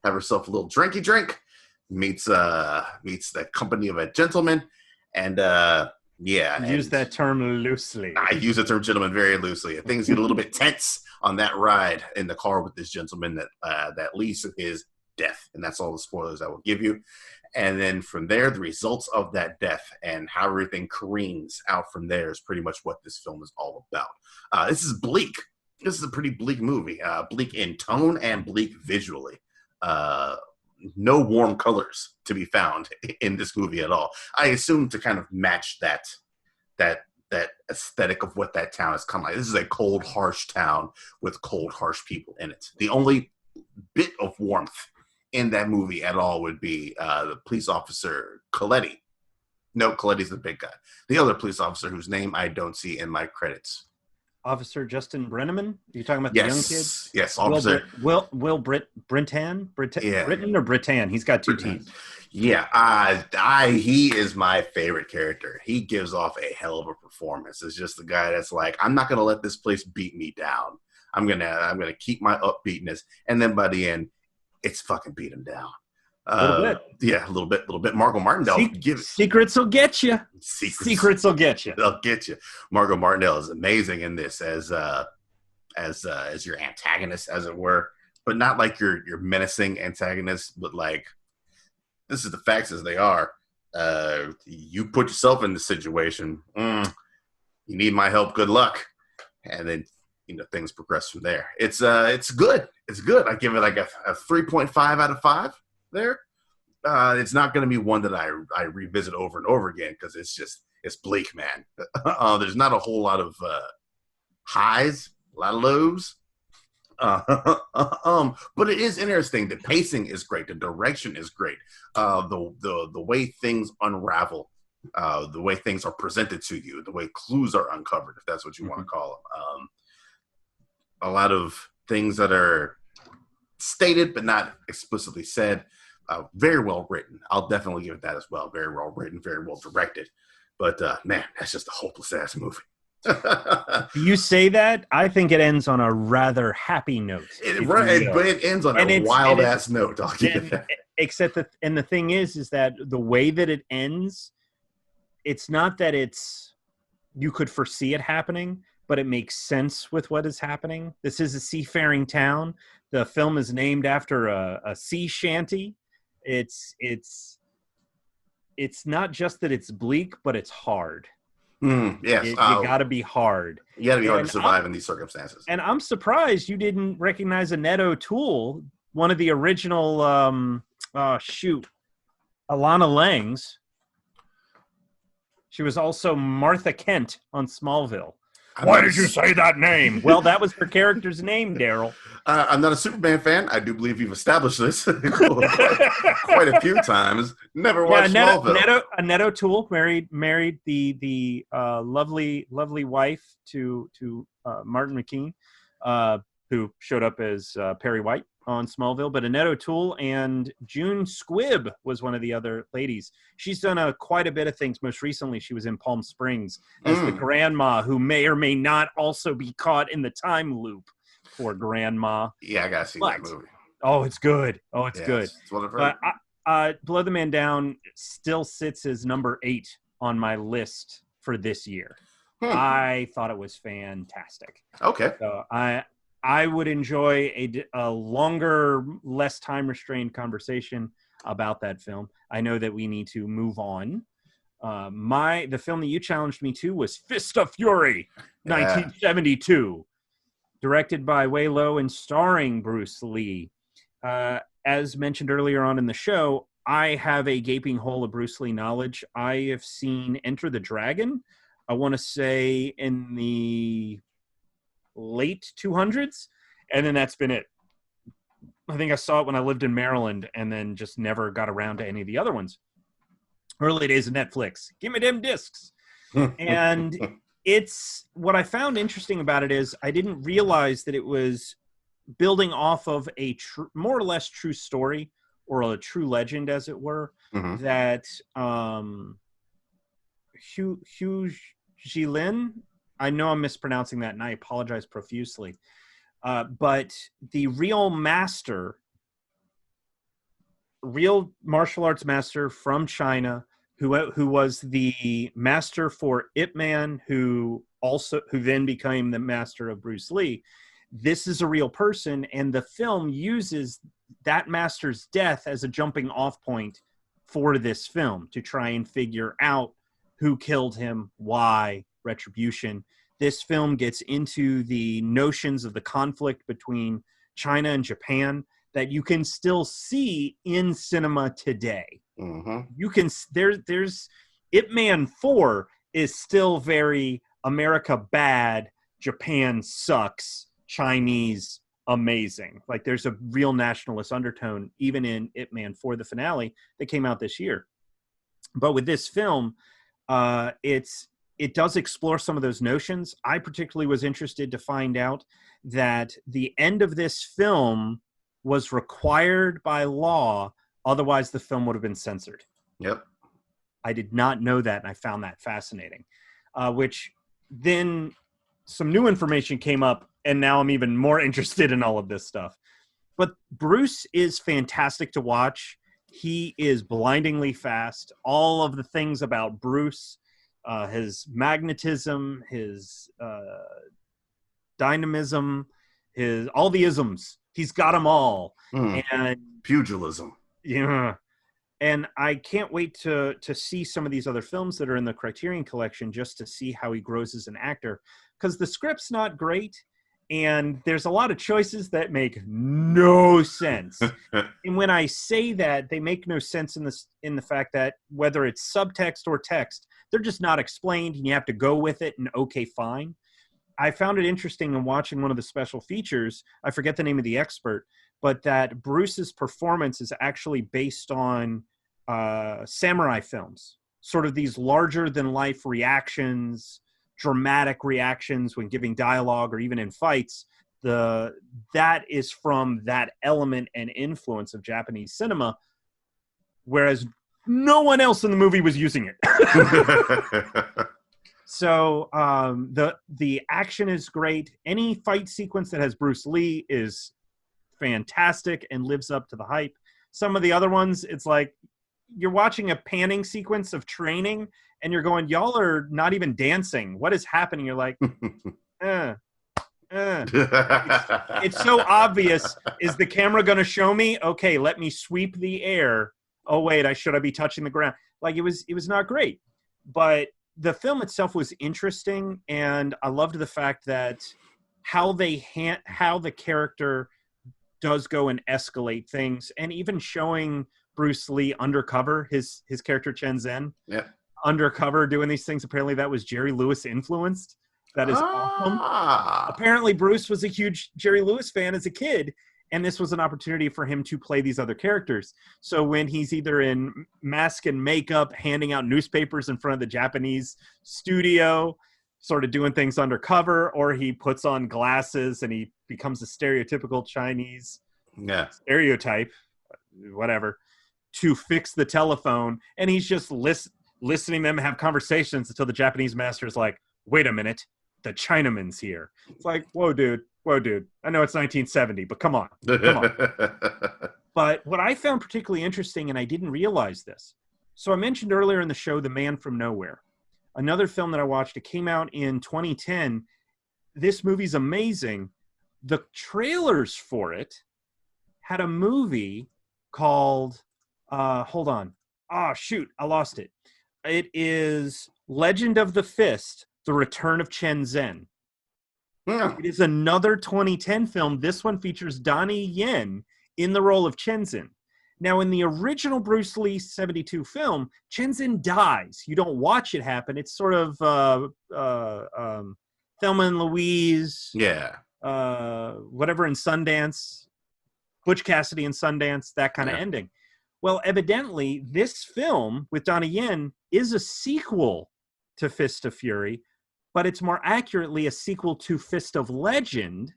have herself a little drinky drink, meets the company of a gentleman, and use that term loosely. I use the term gentleman very loosely. Things get a little bit tense on that ride in the car with this gentleman that leads to his death, and that's all the spoilers I will give you. And then from there, the results of that death and how everything careens out from there is pretty much what this film is all about. This is bleak. This is a pretty bleak movie. Bleak in tone and bleak visually. No warm colors to be found in this movie at all. I assume to kind of match that aesthetic of what that town is kind of like. This is a cold, harsh town with cold, harsh people in it. The only bit of warmth in that movie at all would be the police officer Coletti. No, Coletti's the big guy. The other police officer whose name I don't see in my credits. Officer Justin Brenneman? Are you talking about the young kid? Yes, Officer Will Brittan? Britton or Brittan? He's got two T's. Yeah, he is my favorite character. He gives off a hell of a performance. It's just the guy that's like, I'm not gonna let this place beat me down. I'm gonna keep my upbeatness, and then by the end, it's fucking beat him down. A little bit. Yeah, a little bit. Margot Martindale. Secrets will get you. Secrets will get you. They'll get you. Margot Martindale is amazing in this as your antagonist, as it were, but not like your menacing antagonist, but like, this is the facts as they are. You put yourself in this situation. You need my help. Good luck. And then things progress from there. It's good. It's good. I give it like a 3.5 out of 5 there. It's not going to be one that I revisit over and over again because it's bleak, man. There's not a whole lot of highs, a lot of lows. But it is interesting. The pacing is great. The direction is great. The way things unravel, the way things are presented to you, the way clues are uncovered, if that's what you want to call them. A lot of things that are stated but not explicitly said. Very well written. I'll definitely give it that as well. Very well written, very well directed. But man, that's just a hopeless ass movie. You say that, I think it ends on a rather happy note. But it ends on a wild ass note. I'll give it that. Except that, and the thing is that the way that it ends, it's not that you could foresee it happening, but it makes sense with what is happening. This is a seafaring town. The film is named after a sea shanty. It's not just that it's bleak, but it's hard. Yes. You got to be hard. You got to be hard to survive in these circumstances. And I'm surprised you didn't recognize Annette O'Toole, one of the original, Alana Langs. She was also Martha Kent on Smallville. Why did you say that name? Well, that was her character's name, Daryl. I'm not a Superman fan. I do believe you've established this quite a few times. Never watched Smallville. Annette O'Toole married the lovely wife to Martin McKean, who showed up as Perry White on Smallville. But Annette O'Toole and June Squibb was one of the other ladies. She's done quite a bit of things. Most recently, she was in Palm Springs as the grandma who may or may not also be caught in the time loop for grandma. Yeah, I gotta see that movie. Oh, it's good. Oh, it's good. It's what I've heard. But Below the Man Down still sits as number 8 on my list for this year. I thought it was fantastic. Okay. So I would enjoy a longer, less time restrained conversation about that film. I know that we need to move on. The film that you challenged me to was Fist of Fury, 1972. Directed by Wei Lo and starring Bruce Lee. As mentioned earlier on in the show, I have a gaping hole of Bruce Lee knowledge. I have seen Enter the Dragon, I want to say in the late 200s, and then that's been it. I think I saw it when I lived in Maryland and then just never got around to any of the other ones. Early days of Netflix. Give me them discs. And it's what I found interesting about it is I didn't realize that it was building off of a more or less true story or a true legend, as it were, that Hugh Jilin, I know I'm mispronouncing that, and I apologize profusely, but the real martial arts master from China, who was the master for Ip Man, who then became the master of Bruce Lee. This is a real person, and the film uses that master's death as a jumping off point for this film to try and figure out who killed him, why, retribution. This film gets into the notions of the conflict between China and Japan that you can still see in cinema today. You can there's Ip Man 4 is still very America bad, Japan sucks, Chinese amazing. Like there's a real nationalist undertone even in Ip Man 4, the finale that came out this year. But with this film, it does explore some of those notions. I particularly was interested to find out that the end of this film was required by law. Otherwise, the film would have been censored. Yep. I did not know that, and I found that fascinating. Which then some new information came up, and now I'm even more interested in all of this stuff. But Bruce is fantastic to watch. He is blindingly fast. All of the things about Bruce, his magnetism, his dynamism, all the isms, he's got them all. And pugilism. Yeah. And I can't wait to see some of these other films that are in the Criterion Collection just to see how he grows as an actor. Because the script's not great, and there's a lot of choices that make no sense. And when I say that, they make no sense in the fact that whether it's subtext or text, they're just not explained, and you have to go with it, and okay, fine. I found it interesting in watching one of the special features, I forget the name of the expert, but that Bruce's performance is actually based on samurai films, sort of these larger-than-life reactions, dramatic reactions when giving dialogue or even in fights. That is from that element and influence of Japanese cinema, whereas no one else in the movie was using it. So the action is great. Any fight sequence that has Bruce Lee is fantastic and lives up to the hype. Some of the other ones, it's like you're watching a panning sequence of training and you're going, y'all are not even dancing. What is happening? You're like, It's so obvious. Is the camera going to show me? Okay, let me sweep the air. Oh, wait, should I be touching the ground? Like, it was not great. But the film itself was interesting, and I loved the fact that how the character does go and escalate things, and even showing Bruce Lee undercover, his character Chen Zhen, undercover doing these things. Apparently that was Jerry Lewis influenced. That is awesome. Apparently, Bruce was a huge Jerry Lewis fan as a kid, and this was an opportunity for him to play these other characters. So when he's either in mask and makeup, handing out newspapers in front of the Japanese studio, sort of doing things undercover, or he puts on glasses and he becomes a stereotypical Chinese stereotype, whatever, to fix the telephone, and he's just listening to them have conversations until the Japanese master is like, wait a minute, the Chinaman's here. It's like, whoa, dude. I know it's 1970, but come on. But what I found particularly interesting, and I didn't realize this. So I mentioned earlier in the show, The Man from Nowhere, another film that I watched. It came out in 2010. This movie's amazing. The trailers for it had a movie called, hold on. Oh, shoot, I lost it. It is Legend of the Fist, The Return of Chen Zhen. It is another 2010 film. This one features Donnie Yen in the role of Chen Zhen. Now, in the original Bruce Lee 72 film, Chen Zhen dies. You don't watch it happen. It's sort of Thelma and Louise. Yeah. Whatever in Sundance. Butch Cassidy in Sundance, that kind of ending. Well, evidently, this film with Donnie Yen is a sequel to Fist of Fury, but it's more accurately a sequel to Fist of Legend,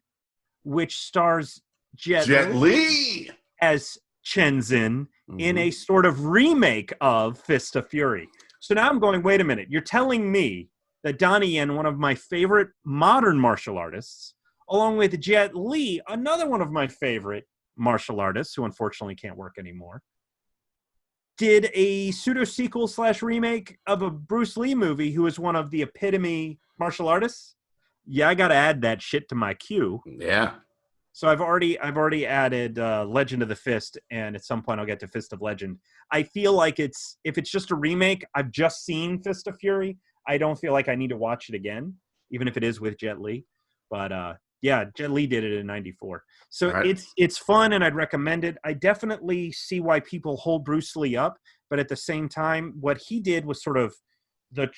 which stars Jet Li as Chen Zhen in a sort of remake of Fist of Fury. So now I'm going, wait a minute, you're telling me that Donnie Yen, one of my favorite modern martial artists, along with Jet Li, another one of my favorite martial artists, who unfortunately can't work anymore, did a pseudo-sequel / remake of a Bruce Lee movie who is one of the epitome martial artists. Yeah, I got to add that shit to my queue. Yeah. So I've already added Legend of the Fist, and at some point I'll get to Fist of Legend. I feel like if it's just a remake, I've just seen Fist of Fury. I don't feel like I need to watch it again, even if it is with Jet Li. But yeah, Jet Li did it in '94. So it's fun, and I'd recommend it. I definitely see why people hold Bruce Lee up, but at the same time, what he did was sort of the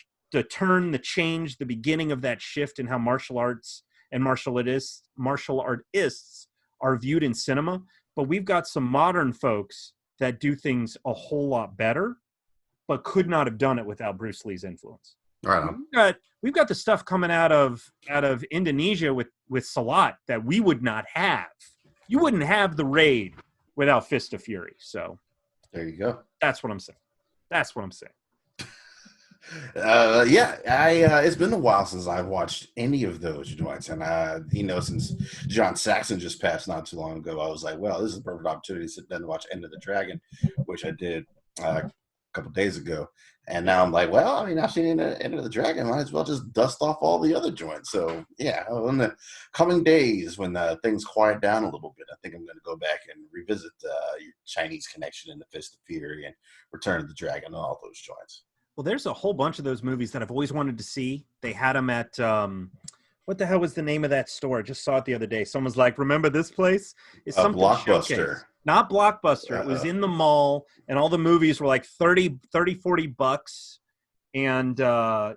turn, the change, the beginning of that shift in how martial arts and martial artists are viewed in cinema. But we've got some modern folks that do things a whole lot better, but could not have done it without Bruce Lee's influence. Right on. We've got the stuff coming out of Indonesia with Salat that we would not have. You wouldn't have The Raid without Fist of Fury. So there you go. That's what I'm saying. It's been a while since I've watched any of those joints, and since John Saxon just passed not too long ago, I was like, well, this is a perfect opportunity to sit down and watch End of the Dragon, which I did a couple days ago. And now I'm like, well, I mean, I've seen End of the Dragon. Might as well just dust off all the other joints. So, yeah, in the coming days when things quiet down a little bit, I think I'm going to go back and revisit your Chinese Connection and the Fist of Fury and Return of the Dragon and all those joints. Well, there's a whole bunch of those movies that I've always wanted to see. They had them at, what the hell was the name of that store? I just saw it the other day. Someone's like, remember this place? It's something Blockbuster. Showcase. Not Blockbuster. It was in the mall, and all the movies were like 30, 40 bucks. And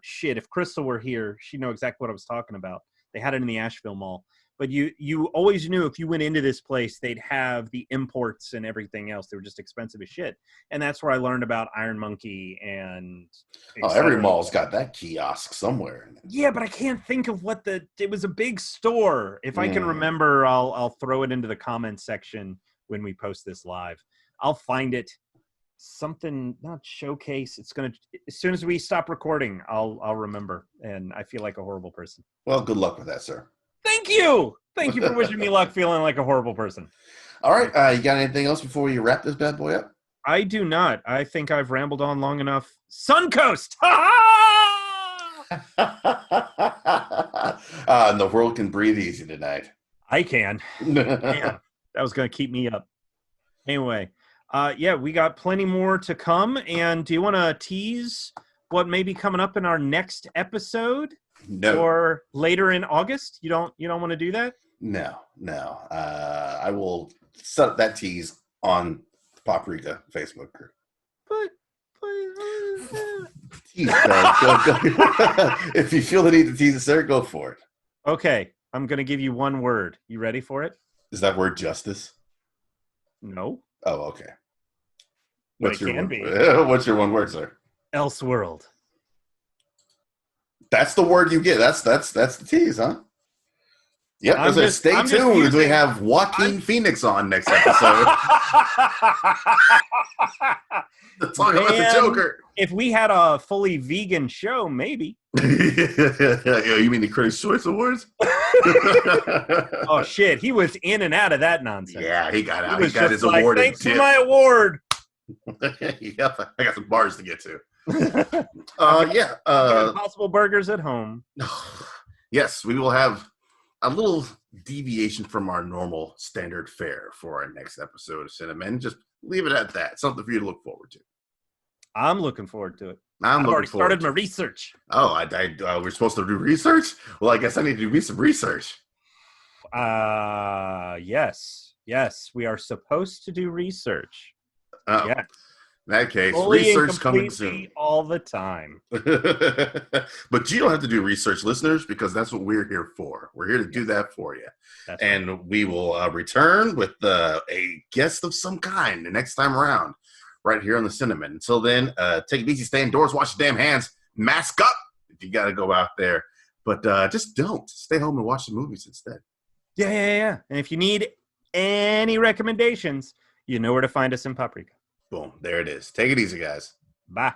shit, if Crystal were here, she'd know exactly what I was talking about. They had it in the Asheville Mall. But you always knew if you went into this place, they'd have the imports and everything else. They were just expensive as shit. And that's where I learned about Iron Monkey and... every mall's got that kiosk somewhere. Yeah, but I can't think of it was a big store. If I can remember, I'll throw it into the comments section when we post this live. I'll find it. Something, not Showcase. It's going to, as soon as we stop recording, I'll remember. And I feel like a horrible person. Well, good luck with that, sir. Thank you. Thank you for wishing me luck feeling like a horrible person. All right. You got anything else before you wrap this bad boy up? I do not. I think I've rambled on long enough. Suncoast! And the world can breathe easy tonight. I can. Man, that was going to keep me up. Anyway, we got plenty more to come. And do you want to tease what may be coming up in our next episode? No. Or later in August? You don't want to do that? No. I will set up that tease on the Paprika Facebook group. But Tease, Doug. Go. If you feel the need to tease us, sir, go for it. Okay, I'm going to give you one word. You ready for it? Is that word justice? No. Oh, okay. But it can be. What's your one word, sir? Elseworld. That's the word you get. That's the tease, huh? Yep. Stay tuned. We have Joaquin Phoenix on next episode. Let's talk about the Joker. If we had a fully vegan show, maybe. You mean the Critics' Choice Awards? Oh shit, he was in and out of that nonsense. Yeah, he got out. He got his award. Thanks for my award. Yep, I got some bars to get to. Impossible Burgers at home. Yes, we will have a little deviation from our normal standard fare for our next episode of Cinnamon. Just leave it at that. Something for you to look forward to. I'm looking forward to it. I've already started my research. Oh, we're supposed to do research? Well, I guess I need to do me some research. Yes, we are supposed to do research. Yeah. In that case, fully research coming soon. All the time. But you don't have to do research, listeners, because that's what we're here for. We're here to do that for you. And right. We will return with a guest of some kind the next time around, right here on the Cinnamon. Until then, take it easy, stay indoors, wash your damn hands, mask up if you got to go out there. But just don't. Stay home and watch the movies instead. Yeah. And if you need any recommendations, you know where to find us in Paprika. Boom. There it is. Take it easy, guys. Bye.